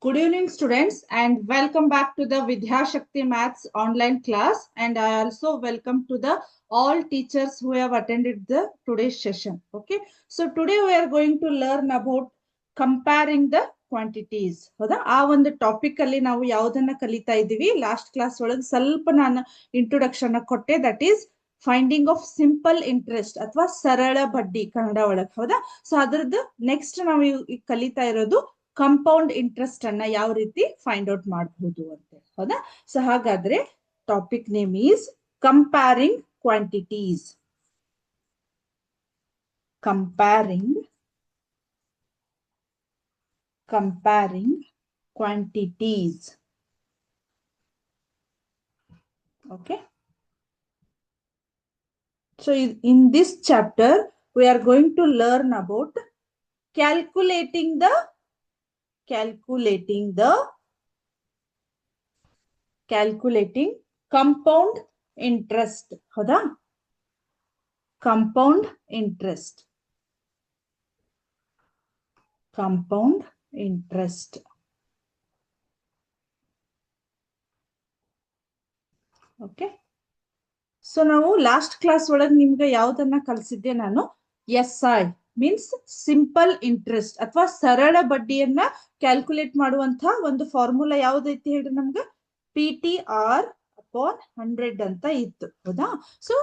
Good evening, students, and welcome back to the Vidya Shakti Maths online class. And I also welcome to the all teachers who have attended the today's session. Okay, so today we are going to learn about comparing the quantities. ಹೌದಾ ಆ ಒಂದು topic ಅಲ್ಲಿ ನಾವು ಯಾವುದನ್ನ ಕಲಿತಾ ಇದೀವಿ last class ಒಳಗೆ ಸ್ವಲ್ಪ ನಾನು ಇಂಟ್ರೊಡಕ್ಷನ್ ಕೊಟ್ಟೆ, that is finding of simple interest ಅಥವಾ ಸರಳ ಬಡ್ಡಿ ಕನ್ನಡ ಒಳಗೆ. ಹೌದಾ, ಸೊ ಅದ್ರದ್ದು ನೆಕ್ಸ್ಟ್ ನಾವು ಈಗ ಕಲಿತಾ ಇರೋದು ಕಂಪೌಂಡ್ ಇಂಟ್ರೆಸ್ಟ್ ಅನ್ನ ಯಾವ ರೀತಿ ಫೈಂಡ್ ಔಟ್ ಮಾಡಬಹುದು ಅಂತ. ಹೌದಾ, ಸೊ ಹಾಗಾದ್ರೆ topic name is comparing quantities. comparing quantities. Okay, so in this chapter we are going to learn about calculating compound interest. ಹೌದಾ, compound interest. ಓಕೆ, ಸೊ ನಾವು ಲಾಸ್ಟ್ ಕ್ಲಾಸ್ ಒಳಗೆ ನಿಮ್ಗೆ ಯಾವ್ದನ್ನ ಕಲಿಸಿದ್ದೆ ನಾನು, SI ಮೀನ್ಸ್ ಸಿಂಪಲ್ ಇಂಟ್ರೆಸ್ಟ್ ಅಥವಾ ಸರಳ ಬಡ್ಡಿಯನ್ನ calculate ಮಾಡುವಂತಹ ಒಂದು ಫಾರ್ಮುಲಾ ಯಾವ್ದೈತಿ ಹೇಳ್ರಿ ನಮ್ಗೆ, PTR/100 ಅಂತ ಇತ್ತು. ಹೌದಾ, ಸೊ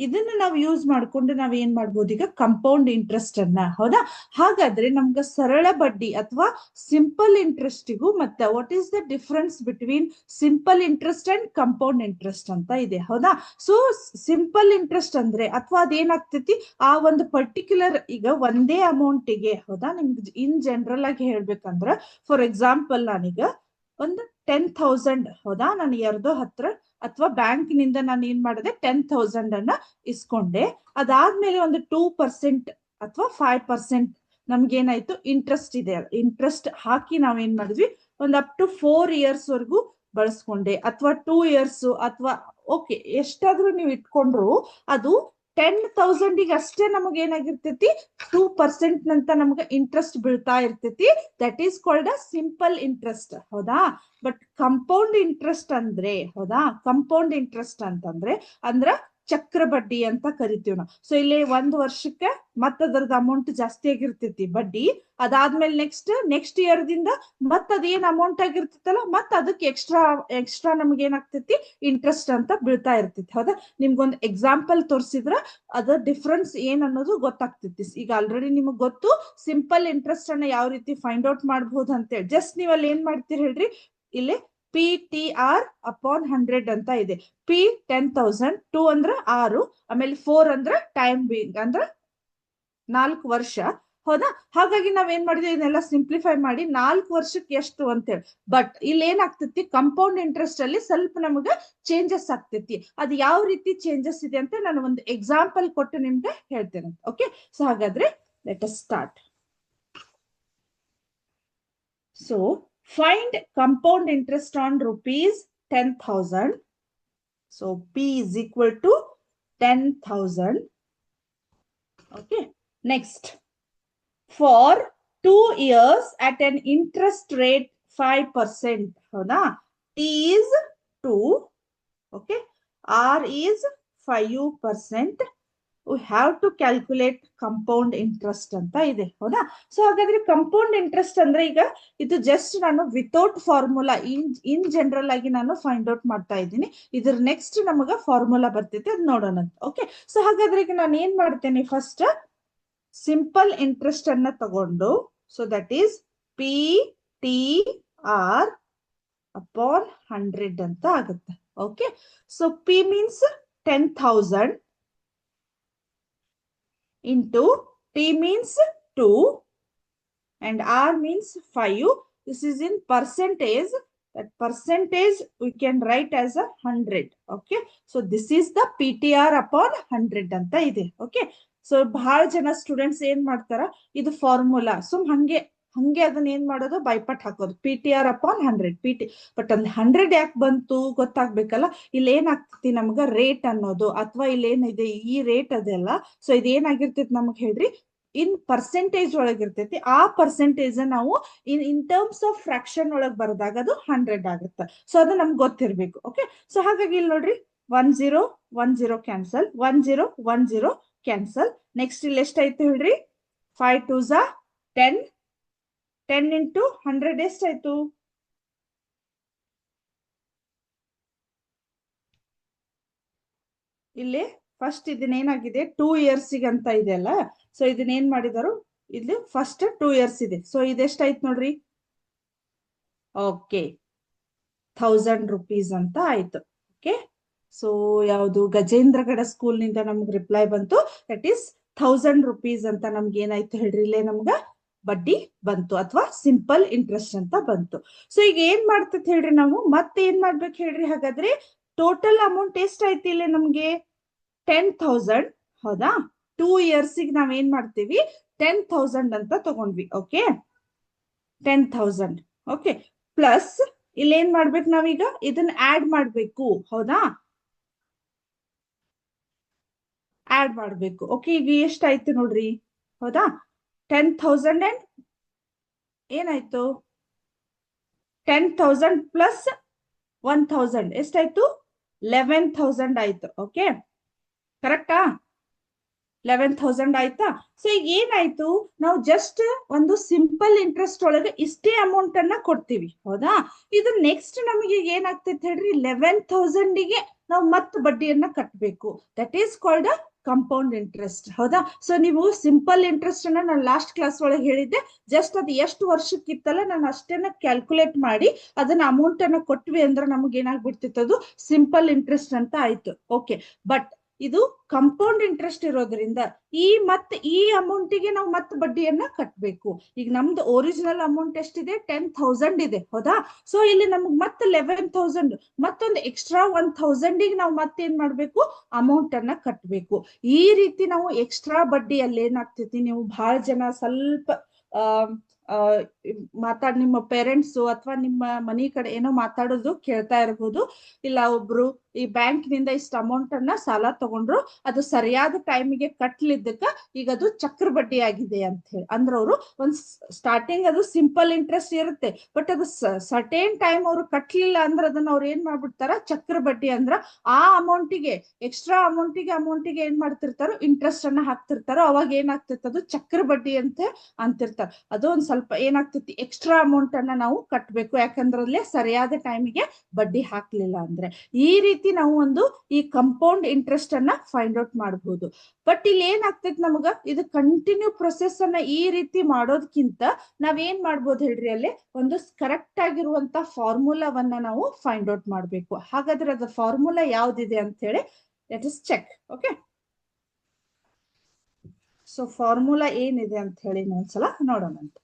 ಇದನ್ನ ನಾವು ಯೂಸ್ ಮಾಡ್ಕೊಂಡು ನಾವ್ ಏನ್ ಮಾಡ್ಬೋದು ಈಗ, ಕಂಪೌಂಡ್ ಇಂಟ್ರೆಸ್ಟ್ ಅನ್ನ. ಹೌದಾ, ಹಾಗಾದ್ರೆ ನಮ್ಗೆ ಸರಳ ಬಡ್ಡಿ ಅಥವಾ ಸಿಂಪಲ್ ಇಂಟ್ರೆಸ್ಟಿಗೂ ಮತ್ತೆ what is the difference between simple interest and compound interest ಅಂತ ಇದೆ. ಹೌದಾ, ಸೊ ಸಿಂಪಲ್ ಇಂಟ್ರೆಸ್ಟ್ ಅಂದ್ರೆ ಅಥವಾ ಅದೇನಾಗ್ತೈತಿ, ಆ ಒಂದು ಪರ್ಟಿಕ್ಯುಲರ್ ಈಗ ಒಂದೇ ಅಮೌಂಟಿಗೆ. ಹೌದಾ, ನಿಮ್ಗೆ ಇನ್ ಜನರಲ್ ಆಗಿ ಹೇಳ್ಬೇಕಂದ್ರ, ಫಾರ್ ಎಕ್ಸಾಂಪಲ್ ನಾನೀಗ ಒಂದು 10,000, ಹೌದಾ, ನಾನು ಯಾರ್ದೋ ಹತ್ರ ಅಥವಾ ಬ್ಯಾಂಕ್ ನಿಂದ ನಾನು ಏನ್ ಮಾಡಿದೆ, 10,000 ಅನ್ನ ಇಸ್ಕೊಂಡೆ. ಅದಾದ್ಮೇಲೆ ಒಂದು 2% ಅಥವಾ 5% ನಮ್ಗೇನಾಯ್ತು, ಇಂಟ್ರೆಸ್ಟ್ ಇದೆ. ಇಂಟ್ರೆಸ್ಟ್ ಹಾಕಿ ನಾವೇನ್ ಮಾಡಿದ್ವಿ, ಒಂದು ಅಪ್ ಟು 4 years ವರೆಗೂ ಬಳಸ್ಕೊಂಡೆ, ಅಥವಾ 2 years ಅಥವಾ ಓಕೆ ಎಷ್ಟಾದ್ರೂ ನೀವು ಇಟ್ಕೊಂಡ್ರು ಅದು 10,000 ಅಷ್ಟೇ ನಮಗೆ ಏನಾಗಿರ್ತೈತಿ, 2% ನಂತ ನಮ್ಗೆ ಇಂಟ್ರೆಸ್ಟ್ ಬೀಳ್ತಾ ಇರ್ತೈತಿ. That is called a simple interest. ಹೌದಾ, ಬಟ್ ಕಂಪೌಂಡ್ ಇಂಟ್ರೆಸ್ಟ್ ಅಂದ್ರೆ, ಹೌದಾ, ಕಂಪೌಂಡ್ ಇಂಟ್ರೆಸ್ಟ್ ಅಂತಂದ್ರೆ ಚಕ್ರ ಬಡ್ಡಿ ಅಂತ ಕರಿತೀವಿ ನಾವು. ಸೊ ಇಲ್ಲಿ 1 ವರ್ಷಕ್ಕೆ ಮತ್ತದ್ರದ್ದು ಅಮೌಂಟ್ ಜಾಸ್ತಿ ಆಗಿರ್ತೈತಿ ಬಡ್ಡಿ, ಅದಾದ್ಮೇಲೆ ನೆಕ್ಸ್ಟ್ ಇಯರ್ ದಿಂದ ಮತ್ ಅದೇನ್ ಅಮೌಂಟ್ ಆಗಿರ್ತೈತಲ್ಲ ಮತ್ ಅದಕ್ಕೆ ಎಕ್ಸ್ಟ್ರಾ ನಮ್ಗೆ ಏನಾಗ್ತೈತಿ, ಇಂಟ್ರೆಸ್ಟ್ ಅಂತ ಬೀಳ್ತಾ ಇರ್ತೈತಿ. ಹೌದಾ, ನಿಮ್ಗೊಂದು ಎಕ್ಸಾಂಪಲ್ ತೋರಿಸಿದ್ರ ಅದ ಡಿಫ್ರೆನ್ಸ್ ಏನ್ ಅನ್ನೋದು ಗೊತ್ತಾಗ್ತೈತಿ. ಈಗ ಆಲ್ರೆಡಿ ನಿಮಗ್ ಗೊತ್ತು ಸಿಂಪಲ್ ಇಂಟ್ರೆಸ್ಟ್ ಅನ್ನ ಯಾವ ರೀತಿ ಫೈಂಡ್ ಔಟ್ ಮಾಡಬಹುದು ಅಂತೇಳಿ. ಜಸ್ಟ್ ನೀವ್ ಅಲ್ಲಿ ಏನ್ ಮಾಡ್ತೀರಿ ಹೇಳ್ರಿ, ಇಲ್ಲಿ PTR/100 ಅಂತ ಇದೆ. P 10,000, 2 ಅಂದ್ರ 6, ಆಮೇಲೆ 4 ಅಂದ್ರ ಟೈಮ್ ಬೀಂಗ್ ಅಂದ್ರ 4 ವರ್ಷ. ಹೌದಾ, ಹಾಗಾಗಿ ನಾವ್ ಏನ್ ಮಾಡಿದ್ವಿ, ಇದನ್ನೆಲ್ಲ ಸಿಂಪ್ಲಿಫೈ ಮಾಡಿ 4 ವರ್ಷಕ್ಕೆ ಎಷ್ಟು ಅಂತೇಳಿ. ಬಟ್ ಇಲ್ಲಿ ಏನಾಗ್ತೈತಿ, ಕಂಪೌಂಡ್ ಇಂಟ್ರೆಸ್ಟ್ ಅಲ್ಲಿ ಸ್ವಲ್ಪ ನಮ್ಗೆ ಚೇಂಜಸ್ ಆಗ್ತೈತಿ. ಅದು ಯಾವ ರೀತಿ ಚೇಂಜಸ್ ಇದೆ ಅಂತ ನಾನು ಒಂದು ಎಕ್ಸಾಂಪಲ್ ಕೊಟ್ಟು ನಿಮ್ಗೆ ಹೇಳ್ತೇನೆ. ಓಕೆ, ಸೊ ಹಾಗಾದ್ರೆ let us start. So find compound interest on rupees 10,000. So P is equal to 10,000. Okay, next, for 2 years at an interest rate 5%. Howda, T is 2, okay, R is 5%. we have to calculate compound interest ಅಂತ ಇದೆ. ಹೌದಾ, so ಹಾಗಾದ್ರೆ compound interest ಅಂದ್ರೆ ಈಗ ಇದು just ನಾನು without formula in general ಆಗಿ ನಾನು ಫೈಂಡ್ ಔಟ್ ಮಾಡ್ತಾ ಇದ್ದೀನಿ. ಇದ್ರ ನೆಕ್ಸ್ಟ್ ನಮಗ ಫಾರ್ಮುಲಾ ಬರ್ತೈತೆ, ಅದ್ ನೋಡೋಣ. ಓಕೆ, ಸೊ ಹಾಗಾದ್ರೆ ಈಗ ನಾನು ಏನ್ ಮಾಡ್ತೇನೆ, ಫಸ್ಟ್ ಸಿಂಪಲ್ ಇಂಟ್ರೆಸ್ಟ್ ಅನ್ನ ತಗೊಂಡು, ಸೊ ದಟ್ ಈಸ್ PTR/100 ಅಂತ ಆಗುತ್ತೆ. Okay, so P means 10,000 into T means 2 and R means 5. This is in percentage. That percentage we can write as a 100. Okay, so this is the PTR/100 ಅಂತ ಇದೆ. Okay, so ಬಹಳ ಜನ students ಏನ್ ಮಾಡ್ತಾರ, ಇದು formula ಹಂಗೆ ಅದನ್ನ ಏನ್ ಮಾಡೋದು, ಬೈಪಟ್ ಹಾಕೋದು, PTR/100 ಬಟ್ ಅಲ್ಲಿ 100 ಯಾಕೆ ಬಂತು ಗೊತ್ತಾಗ್ಬೇಕಲ್ಲ. ಇಲ್ಲಿ ಏನಾಗ್ತೈತಿ ನಮ್ಗ ರೇಟ್ ಅನ್ನೋದು, ಅಥವಾ ಇಲ್ಲಿ ಏನಿದೆ ಈ ರೇಟ್ ಅದೆಲ್ಲ. ಸೊ ಇದೇನಾಗಿರ್ತೈತಿ ನಮಗ್ ಹೇಳ್ರಿ, ಇನ್ ಪರ್ಸೆಂಟೇಜ್ ಒಳಗಿರ್ತೈತಿ, ಆ ಪರ್ಸೆಂಟೇಜ್ ನಾವು ಇನ್ ಟರ್ಮ್ಸ್ ಆಫ್ ಫ್ರಾಕ್ಷನ್ ಒಳಗೆ ಬರೆದಾಗ ಅದು 100 ಆಗುತ್ತೆ. ಸೊ ಅದು ನಮ್ಗೆ ಗೊತ್ತಿರ್ಬೇಕು. ಓಕೆ, ಸೊ ಹಾಗಾಗಿ ಇಲ್ಲಿ ನೋಡ್ರಿ 10 ಕ್ಯಾನ್ಸಲ್, 10 ಕ್ಯಾನ್ಸಲ್. ನೆಕ್ಸ್ಟ್ ಇಲ್ಲಿ ಎಷ್ಟಾಯ್ತು ಹೇಳ್ರಿ? 5 2s 10, 10 into 100 ಎಷ್ಟಾಯ್ತು? ಇಲ್ಲಿ ಫಸ್ಟ್ ಇದನ್ನೇನಾಗಿದೆ 2 years ಅಂತ ಇದೆ ಅಲ್ಲ, ಸೊ ಇದನ್ನೇನ್ ಮಾಡಿದಾರು, ಇಲ್ಲಿ ಫಸ್ಟ್ 2 years ಇದೆ. ಸೊ ಇದೆಷ್ಟಾಯ್ತು ನೋಡ್ರಿ? ಓಕೆ, 1000 rupees ಅಂತ ಆಯ್ತು. ಓಕೆ, ಸೊ ಯಾವುದು ಗಜೇಂದ್ರಗಡ ಸ್ಕೂಲ್ ನಿಂದ ನಮ್ಗೆ ರಿಪ್ಲೈ ಬಂತು. ದಟ್ ಈಸ್ 1000 rupees ಅಂತ ನಮ್ಗೆ ಏನಾಯ್ತು ಹೇಳ್ರಿ? ಇಲ್ಲೇ ನಮ್ಗ ಬಡ್ಡಿ ಬಂತು ಅಥವಾ ಸಿಂಪಲ್ ಇಂಟ್ರೆಸ್ಟ್ ಅಂತ ಬಂತು. ಸೊ ಈಗ ಏನ್ ಮಾಡ್ತೈತಿ ಹೇಳ್ರಿ? ನಾವು ಮತ್ತೆ ಏನ್ ಮಾಡ್ಬೇಕು ಹೇಳ್ರಿ? ಹಾಗಾದ್ರೆ ಟೋಟಲ್ ಅಮೌಂಟ್ ಎಷ್ಟಾಯ್ತು ಇಲ್ಲಿ ನಮ್ಗೆ? 10,000. ಹೌದಾ? 2 years ನಾವ್ ಏನ್ ಮಾಡ್ತೀವಿ? 10,000 ಅಂತ ತಗೊಂಡ್ವಿ. ಓಕೆ, 10,000. ಓಕೆ, ಪ್ಲಸ್ ಇಲ್ಲಿ ಏನ್ ಮಾಡ್ಬೇಕು ನಾವೀಗ? ಇದನ್ನ ಆಡ್ ಮಾಡ್ಬೇಕು. ಹೌದಾ? ಆಡ್ ಮಾಡ್ಬೇಕು. ಓಕೆ, ಈಗ ಎಷ್ಟಾಯ್ತು ನೋಡ್ರಿ? ಹೌದಾ? 10,000 ಅಂಡ್ ಏನಾಯ್ತು? 10,000 ಪ್ಲಸ್ 1,000 ಎಷ್ಟಾಯ್ತು? 11,000 ಆಯ್ತು. ಓಕೆ, ಕರೆಕ್ಟಾ? 11,000 ಆಯ್ತಾ? ಸೊ ಈಗ ಏನಾಯ್ತು? ನಾವು ಜಸ್ಟ್ ಒಂದು ಸಿಂಪಲ್ ಇಂಟ್ರೆಸ್ಟ್ ಒಳಗೆ ಇಷ್ಟೇ ಅಮೌಂಟ್ ಅನ್ನ ಕೊಡ್ತೀವಿ. ಹೌದಾ? ಇದು ನೆಕ್ಸ್ಟ್ ನಮಗೆ ಏನಾಗ್ತೈತೆ ಹೇಳ್ರಿ? 11,000ಗೆ ನಾವು ಮತ್ತೆ ಬಡ್ಡಿಯನ್ನ ಕಟ್ಟಬೇಕು. That is called a compound interest. ಹೌದಾ? ಸೊ ನೀವು ಸಿಂಪಲ್ ಇಂಟ್ರೆಸ್ಟ್ ಅನ್ನ ನಾನು ಲಾಸ್ಟ್ ಕ್ಲಾಸ್ ಒಳಗೆ ಹೇಳಿದ್ದೆ. ಜಸ್ಟ್ ಅದು ಎಷ್ಟು ವರ್ಷಕ್ಕಿತ್ತಲ್ಲ ನಾನು ಅಷ್ಟೇನ ಕ್ಯಾಲ್ಕುಲೇಟ್ ಮಾಡಿ ಅದನ್ನ ಅಮೌಂಟ್ ಅನ್ನ ಕೊಟ್ವಿ ಅಂದ್ರೆ ನಮ್ಗೆ ಏನಾಗ್ಬಿಡ್ತಿತ್ತು? ಅದು ಸಿಂಪಲ್ ಇಂಟ್ರೆಸ್ಟ್ ಅಂತ ಆಯ್ತು. ಓಕೆ, ಬಟ್ ಇದು ಕಂಪೌಂಡ್ ಇಂಟ್ರೆಸ್ಟ್ ಇರೋದ್ರಿಂದ ಈ ಅಮೌಂಟಿಗೆ ನಾವು ಮತ್ತೆ ಬಡ್ಡಿಯನ್ನ ಕಟ್ಟಬೇಕು. ಈಗ ನಮ್ದು ಒರಿಜಿನಲ್ ಅಮೌಂಟ್ ಎಷ್ಟಿದೆ? 10,000 ಇದೆ. ಹೌದಾ? ಸೊ ಇಲ್ಲಿ ನಮ್ಗೆ ಮತ್ತೆ 11,000 ಮತ್ತೊಂದು ಎಕ್ಸ್ಟ್ರಾ 1,000ಗೆ ನಾವು ಮತ್ತೇನ್ ಮಾಡ್ಬೇಕು? ಅಮೌಂಟ್ ಅನ್ನ ಕಟ್ಟಬೇಕು. ಈ ರೀತಿ ನಾವು ಎಕ್ಸ್ಟ್ರಾ ಬಡ್ಡಿಯಲ್ಲಿ ಏನಾಗ್ತೈತಿ? ನೀವು ಬಹಳ ಜನ ಸ್ವಲ್ಪ ನಿಮ್ಮ ಪೇರೆಂಟ್ಸ್ ಅಥವಾ ನಿಮ್ಮ ಮನಿ ಕಡೆ ಏನೋ ಮಾತಾಡೋದು ಕೇಳ್ತಾ ಇರಬಹುದು. ಇಲ್ಲ ಒಬ್ರು ಈ ಬ್ಯಾಂಕ್ ನಿಂದ ಇಷ್ಟ ಅಮೌಂಟ್ ಅನ್ನ ಸಾಲ ತಗೊಂಡ್ರು, ಅದು ಸರಿಯಾದ ಟೈಮಿಗೆ ಕಟ್ಲಿದ್ದಕ್ಕ ಈಗ ಅದು ಚಕ್ರ ಬಡ್ಡಿ ಆಗಿದೆ ಅಂತ ಹೇಳಿ. ಅಂದ್ರೆ ಅವರು ಒಂದ್ ಸ್ಟಾರ್ಟಿಂಗ್ ಅದು ಸಿಂಪಲ್ ಇಂಟ್ರೆಸ್ಟ್ ಇರುತ್ತೆ, ಬಟ್ ಅದು ಸರ್ಟೇನ್ ಟೈಮ್ ಅವರು ಕಟ್ಲಿಲ್ಲ ಅಂದ್ರೆ ಅದನ್ನ ಅವ್ರು ಏನ್ ಮಾಡ್ಬಿಡ್ತಾರ? ಚಕ್ರ ಬಡ್ಡಿ ಅಂದ್ರ ಆ ಅಮೌಂಟಿಗೆ ಎಕ್ಸ್ಟ್ರಾ ಅಮೌಂಟಿಗೆ ಏನ್ ಮಾಡ್ತಿರ್ತಾರೋ ಇಂಟ್ರೆಸ್ಟ್ ಅನ್ನ ಹಾಕ್ತಿರ್ತಾರೋ ಅವಾಗ ಏನಾಗ್ತಿರ್ತದೆ? ಅದು ಚಕ್ರ ಬಡ್ಡಿ ಅಂತ ಅಂತಿರ್ತಾರ. ಅದು ಒಂದ್ ಸ್ವಲ್ಪ ಏನಾಗ್ತೈತಿ? ಎಕ್ಸ್ಟ್ರಾ ಅಮೌಂಟ್ ಅನ್ನ ನಾವು ಕಟ್ಬೇಕು, ಯಾಕಂದ್ರಲ್ಲೇ ಸರಿಯಾದ ಟೈಮಿಗೆ ಬಡ್ಡಿ ಹಾಕ್ಲಿಲ್ಲ ಅಂದ್ರೆ. ಈ ರೀತಿ ನಾವು ಈ ಕಂಪೌಂಡ್ ಇಂಟ್ರೆಸ್ಟ್ ಅನ್ನ ಫೈಂಡ್ ಔಟ್ ಮಾಡಬಹುದು. ಬಟ್ ಇಲ್ಲಿ ಏನಾಗ್ತೈತಿ ನಮಗ? ಇದು ಕಂಟಿನ್ಯೂ ಪ್ರೊಸೆಸ್ ಅನ್ನ ಈ ರೀತಿ ಮಾಡೋದಕ್ಕಿಂತ ನಾವೇನ್ ಮಾಡ್ಬೋದು ಹೇಳ್ರಿ? ಅಲ್ಲಿ ಒಂದು ಕರೆಕ್ಟ್ ಆಗಿರುವಂತ ಫಾರ್ಮುಲಾವನ್ನ ನಾವು ಫೈಂಡ್ ಔಟ್ ಮಾಡ್ಬೇಕು. ಹಾಗಾದ್ರೆ ಅದು ಫಾರ್ಮುಲಾ ಯಾವ್ದಿದೆ ಅಂತ ಹೇಳಿ let us check. Okay, so formula ಏನಿದೆ ಅಂತ ಹೇಳಿ ಒಂದ್ಸಲ ನೋಡೋಣ ಅಂತ.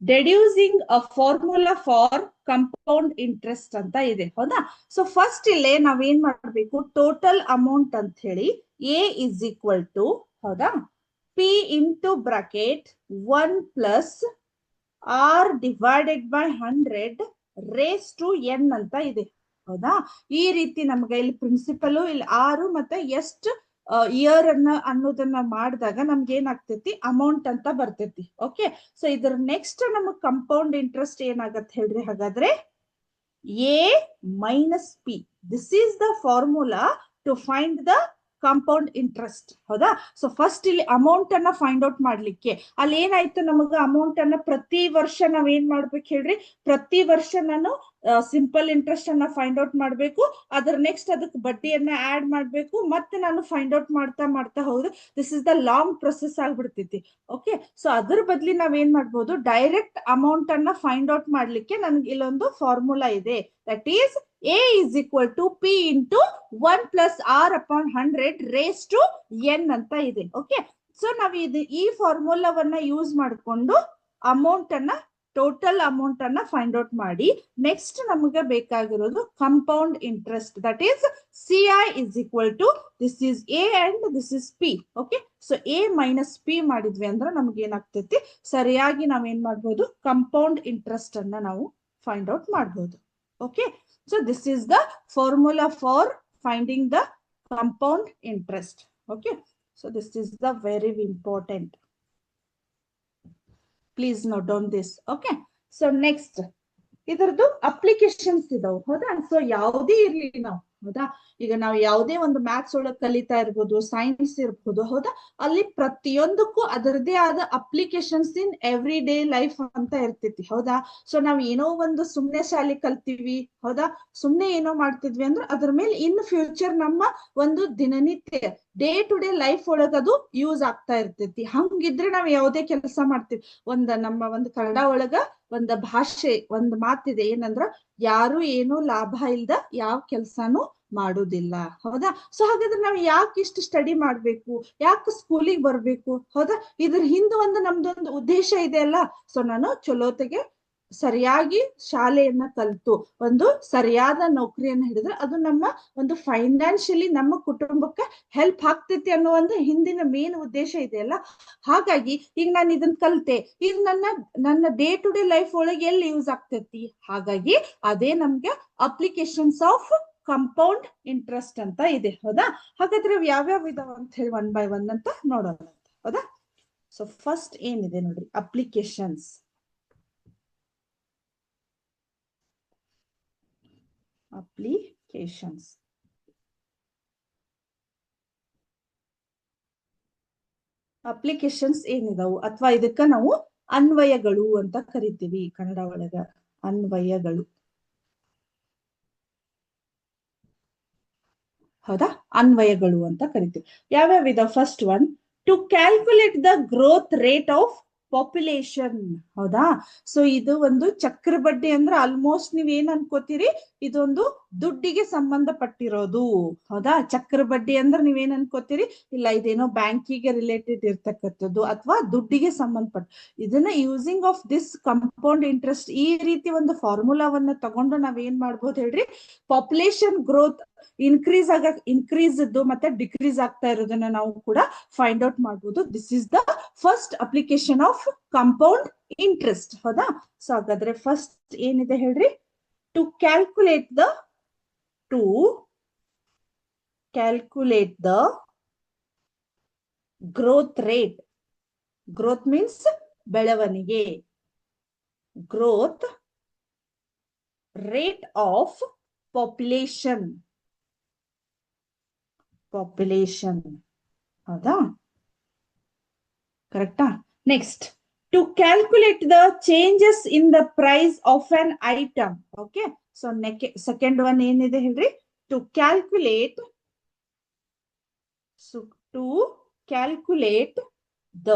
Deducing a formula for compound interest ಅಂತ ಇದೆ. ಹೌದಾ? ಸೊ ಫಸ್ಟ್ ಇಲ್ಲೇ ನಾವೇನ್ ಮಾಡ್ಬೇಕು? ಟೋಟಲ್ ಅಮೌಂಟ್ ಅಂತ ಹೇಳಿ ಎ ಇಸ್ ಈಕ್ವಲ್ ಟು, ಹೌದಾ, P into bracket 1 plus R divided by 100 raise to N ಅಂತ ಇದೆ. ಹೌದಾ? ಈ ರೀತಿ ನಮ್ಗೆ ಇಲ್ಲಿ ಪ್ರಿನ್ಸಿಪಲ್ ಇಲ್ಲಿ 6 ಮತ್ತೆ ಎಷ್ಟು ಇಯರ್ ಅನ್ನೋದನ್ನ ಮಾಡಿದಾಗ ನಮ್ಗೆ ಏನಾಗ್ತೈತಿ? ಅಮೌಂಟ್ ಅಂತ ಬರ್ತೈತಿ. ಓಕೆ, ಸೊ ಇದ್ರ ನೆಕ್ಸ್ಟ್ ನಮಗ್ ಕಂಪೌಂಡ್ ಇಂಟ್ರೆಸ್ಟ್ ಏನಾಗತ್ತೆ ಹೇಳ್ರಿ? ಹಾಗಾದ್ರೆ A minus P, this is the formula to find the compound interest. ಹೌದಾ? ಸೊ ಫಸ್ಟ್ ಇಲ್ಲಿ ಅಮೌಂಟ್ ಅನ್ನ ಫೈಂಡ್ ಔಟ್ ಮಾಡ್ಲಿಕ್ಕೆ ಅಲ್ಲಿ ಏನಾಯ್ತು? ನಮಗ ಅಮೌಂಟ್ ಅನ್ನ ಪ್ರತಿ ವರ್ಷ ನಾವ್ ಏನ್ ಮಾಡ್ಬೇಕು ಹೇಳ್ರಿ? ಪ್ರತಿ ವರ್ಷ ನಾನು ಸಿಂಪಲ್ ಇಂಟ್ರೆಸ್ಟ್ ಅನ್ನ ಫೈಂಡ್ ಔಟ್ ಮಾಡ್ಬೇಕು, ಅದ್ರ ನೆಕ್ಸ್ಟ್ ಅದಕ್ಕೆ ಬಡ್ಡಿಯನ್ನ ಆಡ್ ಮಾಡ್ಬೇಕು, ಮತ್ತೆ ನಾನು ಫೈಂಡ್ ಔಟ್ ಮಾಡ್ತಾ ಹೋಗುದು. This is the long process ಆಗ್ಬಿಡ್ತೈತಿ. ಓಕೆ, ಸೊ ಅದ್ರ ಬದ್ಲಿ ನಾವ್ ಏನ್ ಮಾಡ್ಬೋದು? ಡೈರೆಕ್ಟ್ ಅಮೌಂಟ್ ಅನ್ನ ಫೈಂಡ್ ಔಟ್ ಮಾಡ್ಲಿಕ್ಕೆ ನನ್ಗೆ ಇಲ್ಲೊಂದು ಫಾರ್ಮುಲಾ ಇದೆ. That is A is equal to P into 1 plus R upon 100 raised to N ಅಂತ ಇದೆ. ಓಕೆ, ಸೊ ನಾವ್ ಈ ಫಾರ್ಮುಲಾವನ್ನ ಯೂಸ್ ಮಾಡಿಕೊಂಡು ಅಮೌಂಟ್ ಅನ್ನ ಟೋಟಲ್ ಅಮೌಂಟ್ ಅನ್ನ ಫೈಂಡ್ ಔಟ್ ಮಾಡಿ ನೆಕ್ಸ್ಟ್ ನಮಗೆ ಬೇಕಾಗಿರೋದು compound interest. That is CI is equal to this is A and this is P. Okay, so A minus P ಮಾಡಿದ್ವಿ ಅಂದ್ರೆ ನಮ್ಗೆ ಏನಾಗ್ತೈತಿ? ಸರಿಯಾಗಿ ನಾವ್ ಏನ್ ಮಾಡ್ಬೋದು? ಕಂಪೌಂಡ್ ಇಂಟ್ರೆಸ್ಟ್ ಅನ್ನ ನಾವು ಫೈಂಡ್ ಔಟ್ ಮಾಡ್ಬೋದು. Okay, so this is the formula for finding the compound interest. Okay, so this is the very important. Please note down this. Okay, so next ಇದರದ್ದು ಅಪ್ಲಿಕೇಶನ್ಸ್ ಇದಾವೆ ಹೌದಾ. ಸೊ ಯಾವುದೇ ಇರ್ಲಿ ನಾವು ಹೌದಾ, ಈಗ ನಾವು ಯಾವುದೇ ಒಂದು ಮ್ಯಾಥ್ಸ್ ಒಳಗೆ ಕಲಿತಾ ಇರ್ಬೋದು, ಸೈನ್ಸ್ ಇರ್ಬೋದು ಹೌದಾ, ಅಲ್ಲಿ ಪ್ರತಿಯೊಂದಕ್ಕೂ ಅದರದೇ ಆದ applications in every day life ಅಂತ ಇರ್ತೈತಿ ಹೌದಾ. ಸೊ ನಾವ್ ಏನೋ ಒಂದು ಸುಮ್ನೆ ಶಾಲೆ ಕಲ್ತೀವಿ ಹೌದಾ, ಸುಮ್ನೆ ಏನೋ ಮಾಡ್ತಿದ್ವಿ ಅಂದ್ರೆ ಅದ್ರ ಮೇಲೆ ಇನ್ ಫ್ಯೂಚರ್ ನಮ್ಮ ಒಂದು ದಿನನಿತ್ಯ ಡೇ ಟು ಡೇ ಲೈಫ್ ಒಳಗ ಅದು ಯೂಸ್ ಆಗ್ತಾ ಇರ್ತೈತಿ. ಹಂಗಿದ್ರೆ ನಾವ್ ಯಾವುದೇ ಕೆಲಸ ಮಾಡ್ತೀವಿ. ನಮ್ಮ ಒಂದು ಕನ್ನಡ ಒಳಗ ಒಂದು ಭಾಷೆ, ಒಂದು ಮಾತಿದೆ ಏನಂದ್ರ, ಯಾರು ಏನು ಲಾಭ ಇಲ್ದ ಯಾವ ಕೆಲ್ಸಾನು ಮಾಡುದಿಲ್ಲ ಹೌದಾ. ಸೊ ಹಾಗಾದ್ರೆ ನಾವ್ ಯಾಕೆ ಇಷ್ಟು ಸ್ಟಡಿ ಮಾಡ್ಬೇಕು, ಯಾಕೆ ಸ್ಕೂಲಿಗೆ ಬರ್ಬೇಕು ಹೌದಾ, ಇದ್ರ ಹಿಂದೆ ಒಂದು ನಮ್ದೊಂದು ಉದ್ದೇಶ ಇದೆ ಅಲ್ಲ. ಸೊ ನಾನು ಚಲೋತೆಗೆ ಸರಿಯಾಗಿ ಶಾಲೆಯನ್ನ ಕಲ್ತು ಒಂದು ಸರಿಯಾದ ನೌಕರಿಯನ್ನ ಹಿಡಿದ್ರೆ ಅದು ನಮ್ಮ ಒಂದು ಫೈನಾನ್ಷಿಯಲಿ ನಮ್ಮ ಕುಟುಂಬಕ್ಕೆ ಹೆಲ್ಪ್ ಆಗ್ತೈತಿ ಅನ್ನೋ ಒಂದು ಹಿಂದಿನ ಮೇನ್ ಉದ್ದೇಶ ಇದೆಯಲ್ಲ. ಹಾಗಾಗಿ ಈಗ ನಾನು ಇದನ್ನ ಕಲ್ತೆ, ಇದು ನನ್ನ ಡೇ ಟು ಡೇ ಲೈಫ್ ಒಳಗೆ ಎಲ್ಲಿ ಯೂಸ್ ಆಗ್ತೈತಿ. ಹಾಗಾಗಿ ಅದೇ ನಮ್ಗೆ ಅಪ್ಲಿಕೇಶನ್ಸ್ ಆಫ್ ಕಂಪೌಂಡ್ ಇಂಟ್ರೆಸ್ಟ್ ಅಂತ ಇದೆ ಹೌದಾ. ಹಾಗಾದ್ರೆ ಯಾವ್ಯಾವ ಇದಾವ ಅಂತ ಹೇಳಿ ಒನ್ ಬೈ ಒನ್ ಅಂತ ನೋಡೋಣ ಹೌದಾ. ಸೊ ಫಸ್ಟ್ ಏನಿದೆ ನೋಡ್ರಿ, ಅಪ್ಲಿಕೇಶನ್ಸ್. ಅಪ್ಲಿಕೇಶನ್ಸ್ ಅಪ್ಲಿಕೇಶನ್ಸ್ ಏನಿದಾವು ಅಥವಾ ಇದಕ್ಕ ನಾವು ಅನ್ವಯಗಳು ಅಂತ ಕರಿತೀವಿ ಕನ್ನಡ ಒಳಗ. ಅನ್ವಯಗಳು ಹೌದಾ, ಅನ್ವಯಗಳು ಅಂತ ಕರಿತೀವಿ. ಯಾವ್ಯಾವ ಇದಾವ? First one, to calculate the growth rate of population ಹೌದಾ. ಸೊ ಇದು ಒಂದು ಚಕ್ರ ಬಡ್ಡಿ ಅಂದ್ರೆ ಆಲ್ಮೋಸ್ಟ್ ನೀವ್ ಏನ್ ಅನ್ಕೋತೀರಿ, ಇದೊಂದು ದುಡ್ಡಿಗೆ ಸಂಬಂಧಪಟ್ಟಿರೋದು ಹೌದಾ. ಚಕ್ರ ಬಡ್ಡಿ ಅಂದ್ರೆ ನೀವೇನ್ ಅನ್ಕೋತೀರಿ, ಇಲ್ಲ ಇದೇನೋ ಬ್ಯಾಂಕಿಗೆ ರಿಲೇಟೆಡ್ ಇರ್ತಕ್ಕಂಥದ್ದು ಅಥವಾ ದುಡ್ಡಿಗೆ ಸಂಬಂಧಪಟ್ಟ. ಇದನ್ನ using of this compound interest, ಈ ರೀತಿ ಒಂದು ಫಾರ್ಮುಲಾವನ್ನ ತಗೊಂಡು ನಾವ್ ಏನ್ ಮಾಡ್ಬೋದು ಹೇಳ್ರಿ, ಪಾಪ್ಯುಲೇಷನ್ ಗ್ರೋತ್ ಇನ್ಕ್ರೀಸ್ ಇದ್ದು ಮತ್ತೆ ಡಿಕ್ರೀಸ್ ಆಗ್ತಾ ಇರೋದನ್ನ ನಾವು ಕೂಡ ಫೈಂಡ್ ಔಟ್ ಮಾಡಬಹುದು. This is the first application of compound interest ಹೌದಾ. ಸೊ ಹಾಗಾದ್ರೆ ಫಸ್ಟ್ ಏನಿದೆ ಹೇಳ್ರಿ, to calculate the growth rate. Growth means ಬೆಳವಣಿಗೆ. ಗ್ರೋತ್ ರೇಟ್ ಆಫ್ ಪಾಪ್ಯುಲೇಷನ್ ಹೌದಾ, ಕರೆಕ್ಟಾ. Next, to calculate the changes in the price of an item. Okay, so second one ಏನಿದೆ ಹೇಳ್ರಿ, to calculate the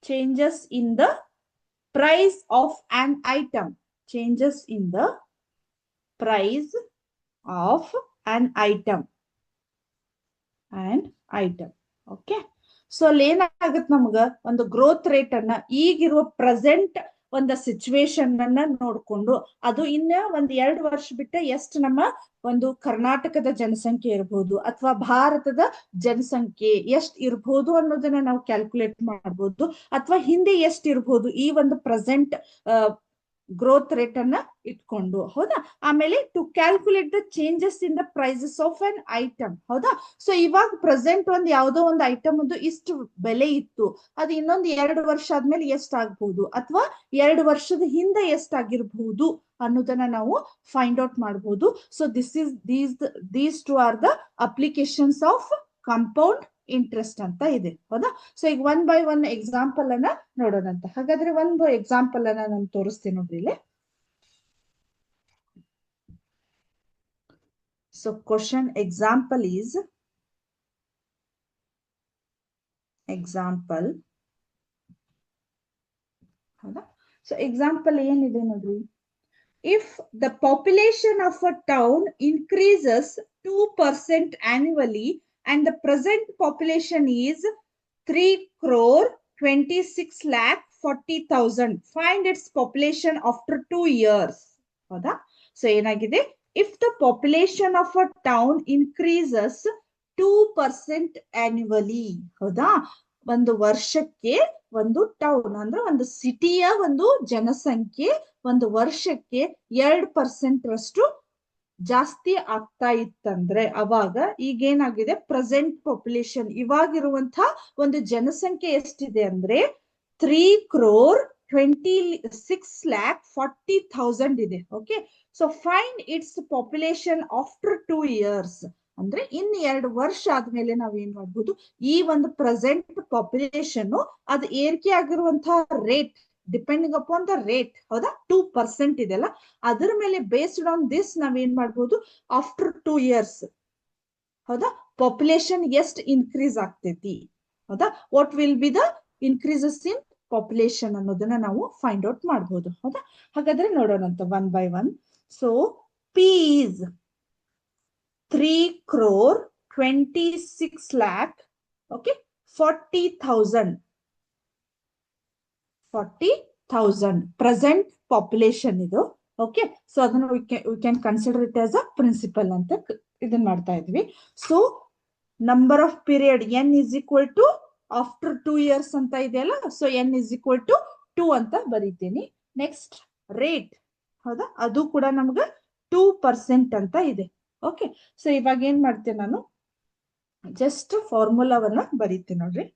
changes in the price of an item. Changes in the price of an item. Okay, so ಅಲ್ಲಿ ಏನಾಗತ್ತೆ, ನಮ್ಗ ಒಂದು growth rate ಅನ್ನ ಈಗಿರುವ present ಒಂದು situation ಅನ್ನ ನೋಡ್ಕೊಂಡು ಅದು ಇನ್ನ ಒಂದ್ 2 ವರ್ಷ ಬಿಟ್ಟ ಎಷ್ಟು ನಮ್ಮ ಒಂದು ಕರ್ನಾಟಕದ ಜನಸಂಖ್ಯೆ ಇರಬಹುದು ಅಥವಾ ಭಾರತದ ಜನಸಂಖ್ಯೆ ಎಷ್ಟ್ ಇರಬಹುದು ಅನ್ನೋದನ್ನ ನಾವು ಕ್ಯಾಲ್ಕುಲೇಟ್ ಮಾಡಬಹುದು, ಅಥವಾ ಹಿಂದೆ ಎಷ್ಟ್ ಇರಬಹುದು ಈ ಒಂದು ಪ್ರೆಸೆಂಟ್ ಗ್ರೋತ್ ರೇಟ್ ಅನ್ನ ಇಟ್ಕೊಂಡು ಹೌದಾ. ಆಮೇಲೆ to calculate the changes in the prices of an item ಹೌದಾ. ಸೊ ಇವಾಗ ಪ್ರೆಸೆಂಟ್ ಒಂದ್ ಯಾವ್ದೋ ಒಂದು ಐಟಮ್ ಅದು ಇಷ್ಟು ಬೆಲೆ ಇತ್ತು, ಅದು ಇನ್ನೊಂದು 2 ವರ್ಷ ಆದ್ಮೇಲೆ ಎಷ್ಟಾಗಬಹುದು ಅಥವಾ 2 ವರ್ಷದ ಹಿಂದೆ ಎಷ್ಟಾಗಿರ್ಬಹುದು ಅನ್ನೋದನ್ನ ನಾವು ಫೈಂಡ್ ಔಟ್ ಮಾಡಬಹುದು. So these two are the applications of compound interest ಅಂತ ಇದೆ ಹೌದಾ. ಸೊ ಈಗ ಒನ್ ಬೈ ಒನ್ ಎಕ್ಸಾಂಪಲ್ ಅನ್ನ ನೋಡೋಣಂತ. ಹಾಗಾದ್ರೆ ಒಂದು ಎಕ್ಸಾಂಪಲ್ ಅನ್ನ ನಾನು ತೋರಿಸ್ತೀನಿ ನೋಡ್ರಿ ಇಲ್ಲಿ. ಸೊ ಕ್ವಶನ್ ಎಕ್ಸಾಂಪಲ್ ಈಸ್ ಹೌದಾ. ಸೊ ಎಕ್ಸಾಂಪಲ್ ಏನಿದೆ ನೋಡ್ರಿ, if the population of a town increases 2% annually and the present population is 3,26,40,000, find its population after 2 years ಹೌದಾ. ಸೊ ಏನಾಗಿದೆ, if the population of a town increases 2% annually ಹೌದಾ, ಒಂದು ವರ್ಷಕ್ಕೆ ಒಂದು town ಅಂದ್ರೆ ಒಂದು ಸಿಟಿಯ ಒಂದು ಜನಸಂಖ್ಯೆ ಒಂದು ವರ್ಷಕ್ಕೆ 2% ರಷ್ಟು ಜಾಸ್ತಿ ಆಗ್ತಾ ಇತ್ತಂದ್ರೆ ಅವಾಗ ಈಗೇನಾಗಿದೆ ಪ್ರೆಸೆಂಟ್ ಪಾಪ್ಯುಲೇಷನ್ ಇವಾಗಿರುವಂತಹ ಒಂದು ಜನಸಂಖ್ಯೆ ಎಷ್ಟಿದೆ ಅಂದ್ರೆ 3,26,40,000 ಇದೆ. Okay, so find it's population after 2 years ಅಂದ್ರೆ ಇನ್ 2 ವರ್ಷ ಆದ್ಮೇಲೆ ನಾವ್ ಏನ್ ಮಾಡ್ಬೋದು, ಈ ಒಂದು ಪ್ರೆಸೆಂಟ್ ಪಾಪ್ಯುಲೇಷನ್ ಅದು ಏರಿಕೆ ಆಗಿರುವಂತಹ rate depending upon the rate, ಹೌದಾ, 2% ಇದೆಲ್ಲ, ಅದರ ಮೇಲೆ ಬೇಸ್ಡ್ ಆನ್ ದಿಸ್ ನಾವ್ ಏನ್ ಮಾಡ್ಬೋದು, ಆಫ್ಟರ್ 2 years, ಹೌದಾ, ಪಾಪ್ಯುಲೇಷನ್ ಎಷ್ಟು ಇನ್ಕ್ರೀಸ್ ಆಗ್ತೈತಿ, ಹೌದಾ, what will be the increases in population ಅನ್ನೋದನ್ನ ನಾವು ಫೈಂಡ್ ಔಟ್ ಮಾಡಬಹುದು. ಹೌದಾ, ಹಾಗಾದ್ರೆ ನೋಡೋಣಂತ one by one. So P is 3,26,00,000 okay 40,000 present population ಇದು. ಓಕೆ, ಸೊ ಅದನ್ನು we can consider it as a principal ಅಂತ ಇದನ್ನ ಮಾಡ್ತಾ ಇದ್ವಿ. So number of period n is equal to after 2 years ಅಂತ ಇದೆಯಲ್ಲ, so n is equal to 2 ಅಂತ ಬರೀತೀನಿ. ನೆಕ್ಸ್ಟ್ ರೇಟ್, ಹೌದಾ, ಅದು ಕೂಡ ನಮ್ಗೆ 2% ಅಂತ ಇದೆ. ಓಕೆ, ಸೊ ಇವಾಗ ಏನ್ ಮಾಡ್ತೇನೆ ನಾನು, ಜಸ್ಟ್ ಫಾರ್ಮುಲಾವನ್ನ ಬರೀತೀನಿ ನೋಡ್ರಿ.